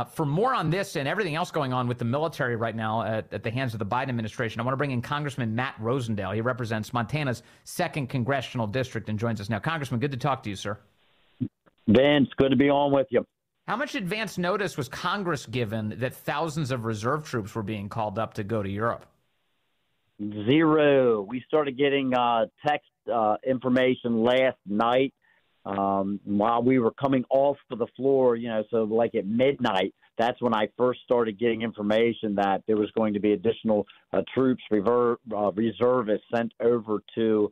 For more on this and everything else going on with the military right now at the hands of the Biden administration, I want to bring in Congressman Matt Rosendale. He represents Montana's 2nd Congressional District and joins us now. Congressman, good to talk to you, sir. Vince, good to be on with you. How much advance notice was Congress given that thousands of reserve troops were being called up to go to Europe? Zero. We started getting text information last night while we were coming off of the floor, so like at midnight, that's when I first started getting information that there was going to be additional troops, reservists sent over to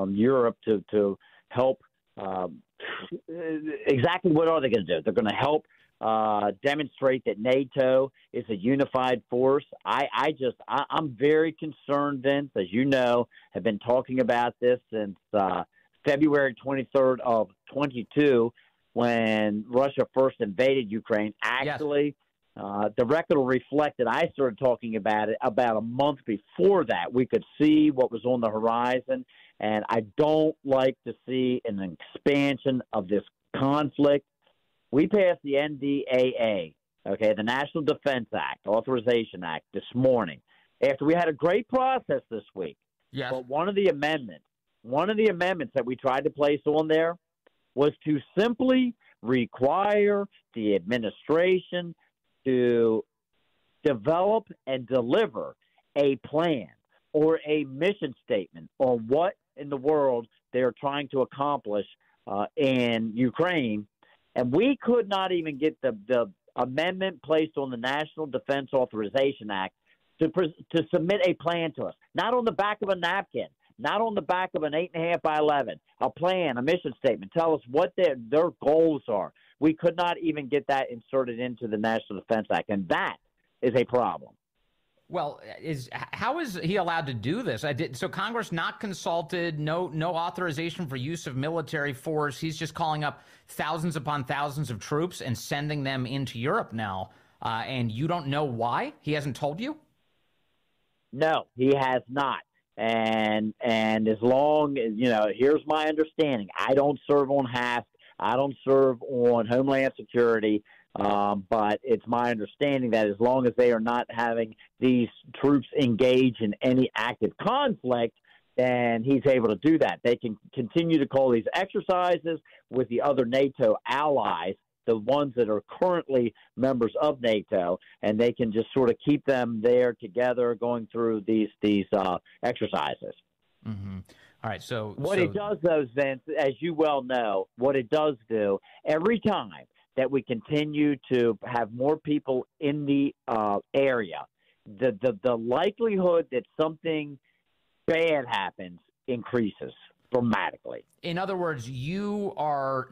Europe to help. Exactly what are they going to do? They're going to help demonstrate that NATO is a unified force. I'm very concerned, Vince, as you know, have been talking about this since February 23rd of 22, when Russia first invaded Ukraine. Actually, yes. The record will reflect that I started talking about it about a month before that. We could see what was on the horizon, and I don't like to see an expansion of this conflict. We passed the NDAA, the National Defense Authorization Act, this morning, after we had a great process this week. Yes. But one of the amendments that we tried to place on there was to simply require the administration to develop and deliver a plan or a mission statement on what in the world they're trying to accomplish in Ukraine. And we could not even get the amendment placed on the National Defense Authorization Act to submit a plan to us, not on the back of a napkin, not on the back of an 8.5 by 11, a plan, a mission statement. Tell us what their goals are. We could not even get that inserted into the National Defense Act, and that is a problem. Well, how is he allowed to do this? So Congress not consulted, no authorization for use of military force. He's just calling up thousands upon thousands of troops and sending them into Europe now. And you don't know why? He hasn't told you? No, he has not. And as long as, here's my understanding. I don't serve on HASC. I don't serve on Homeland Security. But it's my understanding that as long as they are not having these troops engage in any active conflict, then he's able to do that. They can continue to call these exercises with the other NATO allies, the ones that are currently members of NATO, and they can just sort of keep them there together going through these exercises. Mm-hmm. All right. So it does, though, Vince, as you well know, what it does do every time that we continue to have more people in the area, the likelihood that something bad happens increases dramatically. In other words, you are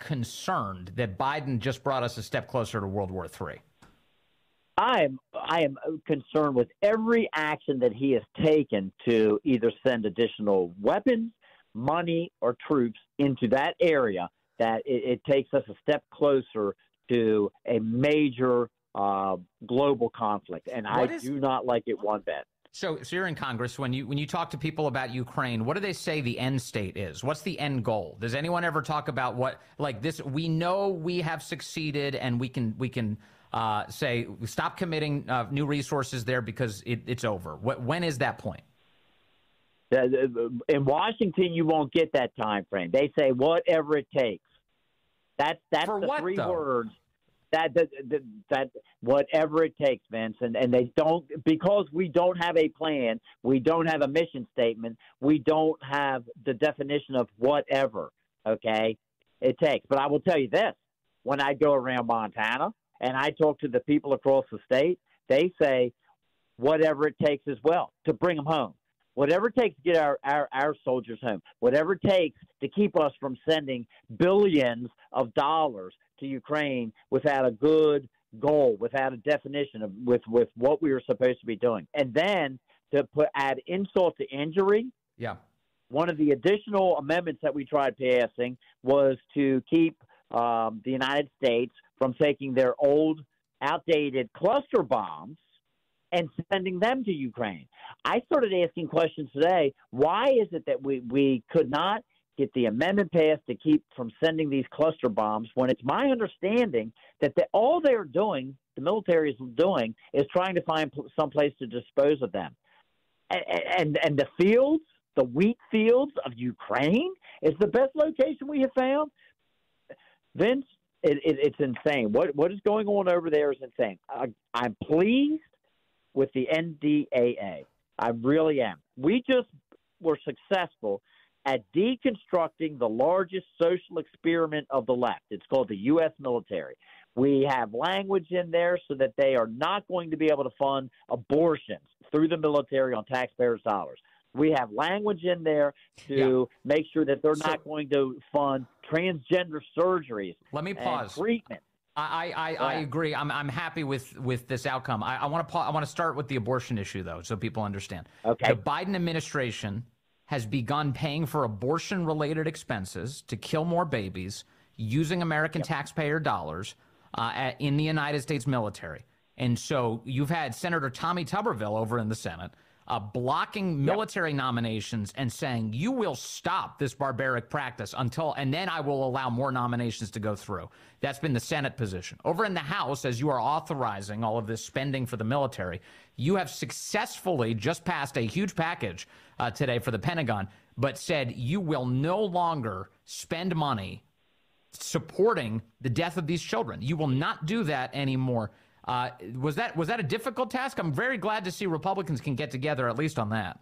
concerned that Biden just brought us a step closer to World War III. I am concerned with every action that he has taken to either send additional weapons, money, or troops into that area, that it takes us a step closer to a major global conflict. And I do not like it one bit. So you're in Congress. When you talk to people about Ukraine, what do they say the end state is? What's the end goal? Does anyone ever talk about what, like this? We know we have succeeded, and we can say stop committing new resources there because it's over. When is that point? In Washington, you won't get that time frame. They say whatever it takes. That's For the what, three though? words. That whatever it takes, Vince, and they don't, because we don't have a plan, we don't have a mission statement, we don't have the definition of whatever. Okay, it takes. But I will tell you this: when I go around Montana and I talk to the people across the state, they say whatever it takes as well to bring them home. Whatever it takes to get our soldiers home, whatever it takes to keep us from sending billions of dollars to Ukraine without a good goal, without a definition of with what we were supposed to be doing. And then to add insult to injury, one of the additional amendments that we tried passing was to keep the United States from taking their old, outdated cluster bombs and sending them to Ukraine. I started asking questions today. Why is it that we could not get the amendment passed to keep from sending these cluster bombs, when it's my understanding that all they're doing, the military is doing, is trying to find some place to dispose of them. And the fields, the wheat fields of Ukraine, is the best location we have found. Vince, it's insane. What is going on over there is insane. I'm pleased with the NDAA. I really am. We just were successful at deconstructing the largest social experiment of the left. It's called the U.S. military. We have language in there so that they are not going to be able to fund abortions through the military on taxpayers' dollars. We have language in there to make sure that they're not going to fund transgender surgeries. Let me pause. Treatment. I agree. I'm happy with this outcome. I want to start with the abortion issue, though, so people understand. Okay. The Biden administration has begun paying for abortion-related expenses to kill more babies using American taxpayer dollars in the United States military. And so you've had Senator Tommy Tuberville over in the Senate blocking military nominations and saying, you will stop this barbaric practice and then I will allow more nominations to go through. That's been the Senate position. Over in the House, as you are authorizing all of this spending for the military, you have successfully just passed a huge package today for the Pentagon, but said you will no longer spend money supporting the death of these children. You will not do that anymore. Was that a difficult task? I'm very glad to see Republicans can get together at least on that.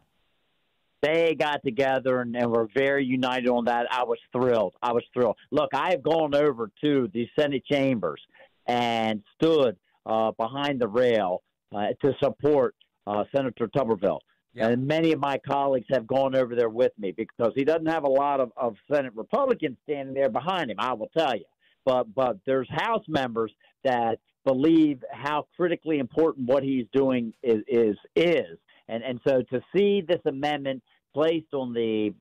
They got together and were very united on that. I was thrilled. Look, I have gone over to the Senate chambers and stood behind the rail to support Senator Tuberville. Yep. And many of my colleagues have gone over there with me because he doesn't have a lot of Senate Republicans standing there behind him, I will tell you. But there's House members that believe how critically important what he's doing is. And so to see this amendment placed on the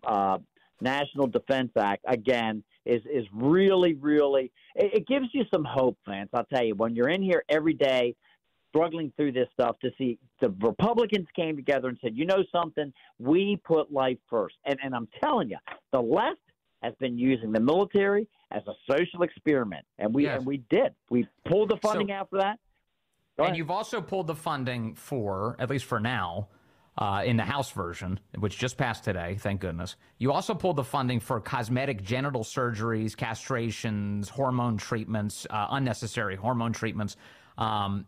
National Defense Act, again, is really, really – it gives you some hope, Vance. I'll tell you, when you're in here every day struggling through this stuff, to see the Republicans came together and said, you know something, we put life first. And I'm telling you, the left has been using the military as a social experiment, and we did. We pulled the funding out for that. And you've also pulled the funding for, at least for now, in the House version, which just passed today, thank goodness. You also pulled the funding for cosmetic genital surgeries, castrations, hormone treatments, unnecessary hormone treatments.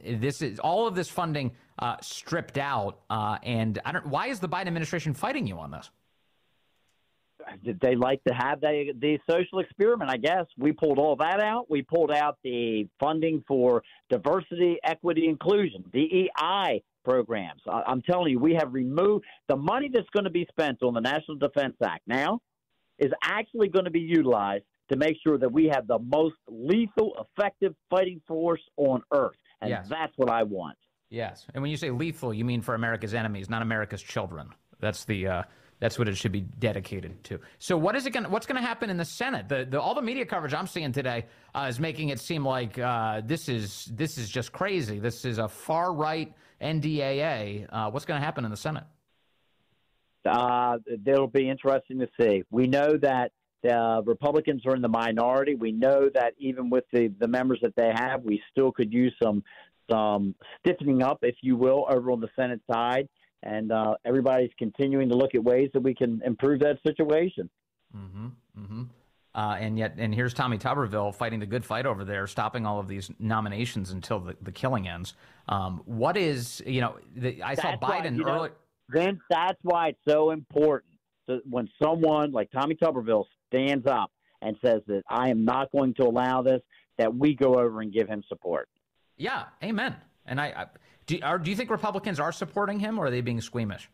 This is all of this funding stripped out, and why is the Biden administration fighting you on this? They like to have the social experiment, I guess. We pulled all that out. We pulled out the funding for diversity, equity, inclusion, DEI programs. I'm telling you, we have removed the money that's going to be spent on the National Defense Act now is actually going to be utilized to make sure that we have the most lethal, effective fighting force on earth. And that's what I want. Yes. And when you say lethal, you mean for America's enemies, not America's children. That's what it should be dedicated to. So what's going to happen in the Senate? All the media coverage I'm seeing today is making it seem like this is just crazy. This is a far right NDAA. What's going to happen in the Senate? It'll be interesting to see. We know that the Republicans are in the minority. We know that even with the members that they have, we still could use some stiffening up, if you will, over on the Senate side. And everybody's continuing to look at ways that we can improve that situation. Mm-hmm. Mm-hmm. And here's Tommy Tuberville fighting the good fight over there, stopping all of these nominations until the killing ends. What is, I saw Biden earlier. Vince, that's why it's so important. So when someone like Tommy Tuberville stands up and says that I am not going to allow this, that we go over and give him support. Yeah, amen. And do you think Republicans are supporting him, or are they being squeamish?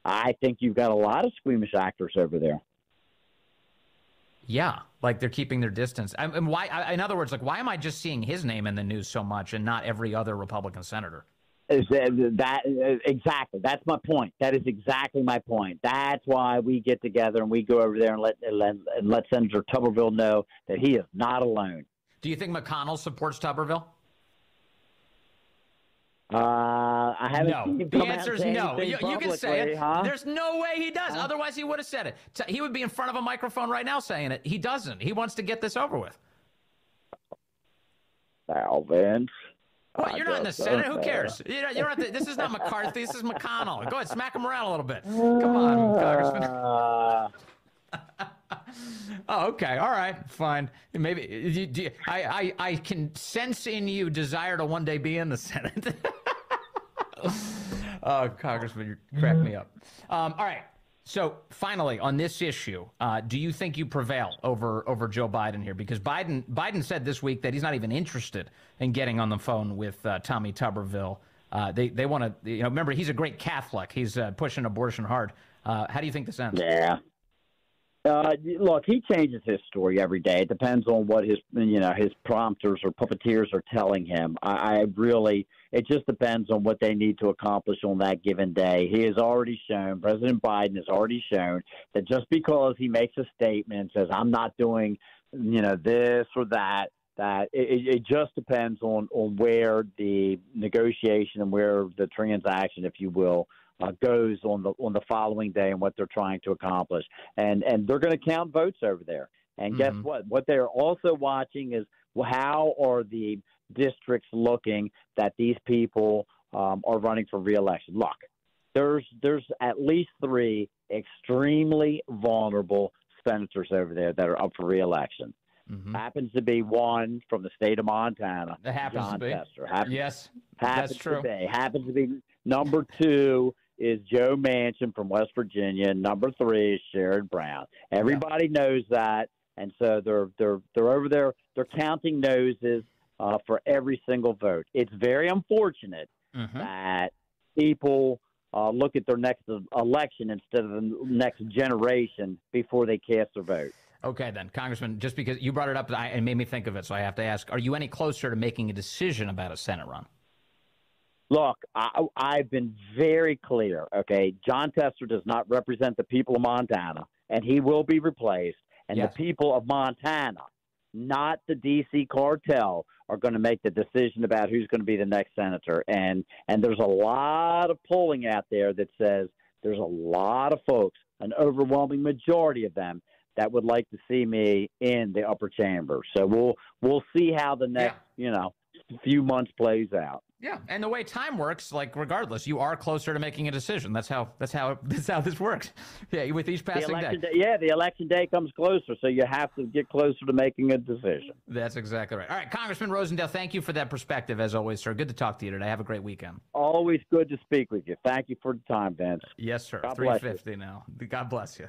I think you've got a lot of squeamish actors over there. Yeah, like they're keeping their distance. And why? In other words, like, why am I just seeing his name in the news so much and not every other Republican senator? Exactly. That's my point. That is exactly my point. That's why we get together and we go over there and let Senator Tuberville know that he is not alone. Do you think McConnell supports Tuberville? I haven't seen him The come out answer and is say no. anything You can say it. huh? There's no way he does. Otherwise, he would have said it. He would be in front of a microphone right now saying it. He doesn't. He wants to get this over with. Well, Vince. What? You're not in the Senate. Who cares? You're not this is not McCarthy. This is McConnell. Go ahead, smack him around a little bit. Come on, Congressman. Oh, okay. All right. Fine. Maybe I can sense in you desire to one day be in the Senate. Oh, Congressman, you crack me up. All right. So finally, on this issue, do you think you prevail over Joe Biden here? Because Biden said this week that he's not even interested in getting on the phone with Tommy Tuberville. They want to, remember, he's a great Catholic. He's pushing abortion hard. How do you think this ends? Yeah. Look, he changes his story every day. It depends on what his prompters or puppeteers are telling him. It just depends on what they need to accomplish on that given day. President Biden has already shown that just because he makes a statement and says, I'm not doing, this or that it just depends on where the negotiation and where the transaction, if you will, goes on the following day and what they're trying to accomplish. And they're going to count votes over there. And guess what? What they're also watching is how are the districts looking that these people are running for reelection. Look, there's at least 3 extremely vulnerable senators over there that are up for reelection. Happens to be one from the state of Montana. It happens John to be. Tester. Yes, happens that's true. Happens to be number 2 is Joe Manchin from West Virginia. Number 3 is Sherrod Brown. Everybody knows that, and so they're over there. They're counting noses for every single vote. It's very unfortunate that people look at their next election instead of the next generation before they cast their vote. Okay, then, Congressman, just because you brought it up, it made me think of it, so I have to ask, are you any closer to making a decision about a Senate run? Look, I've been very clear, okay? John Tester does not represent the people of Montana, and he will be replaced. And the people of Montana, not the D.C. cartel, are going to make the decision about who's going to be the next senator. And there's a lot of polling out there that says there's a lot of folks, an overwhelming majority of them, that would like to see me in the upper chamber. So we'll see how the next few months plays out. Yeah, and the way time works, like regardless, you are closer to making a decision. That's how this works. Yeah, with each passing day. The election day comes closer, so you have to get closer to making a decision. That's exactly right. All right, Congressman Rosendale, thank you for that perspective as always, sir. Good to talk to you today. Have a great weekend. Always good to speak with you. Thank you for the time, Vince. Yes, sir. God 3:50 now. God bless you.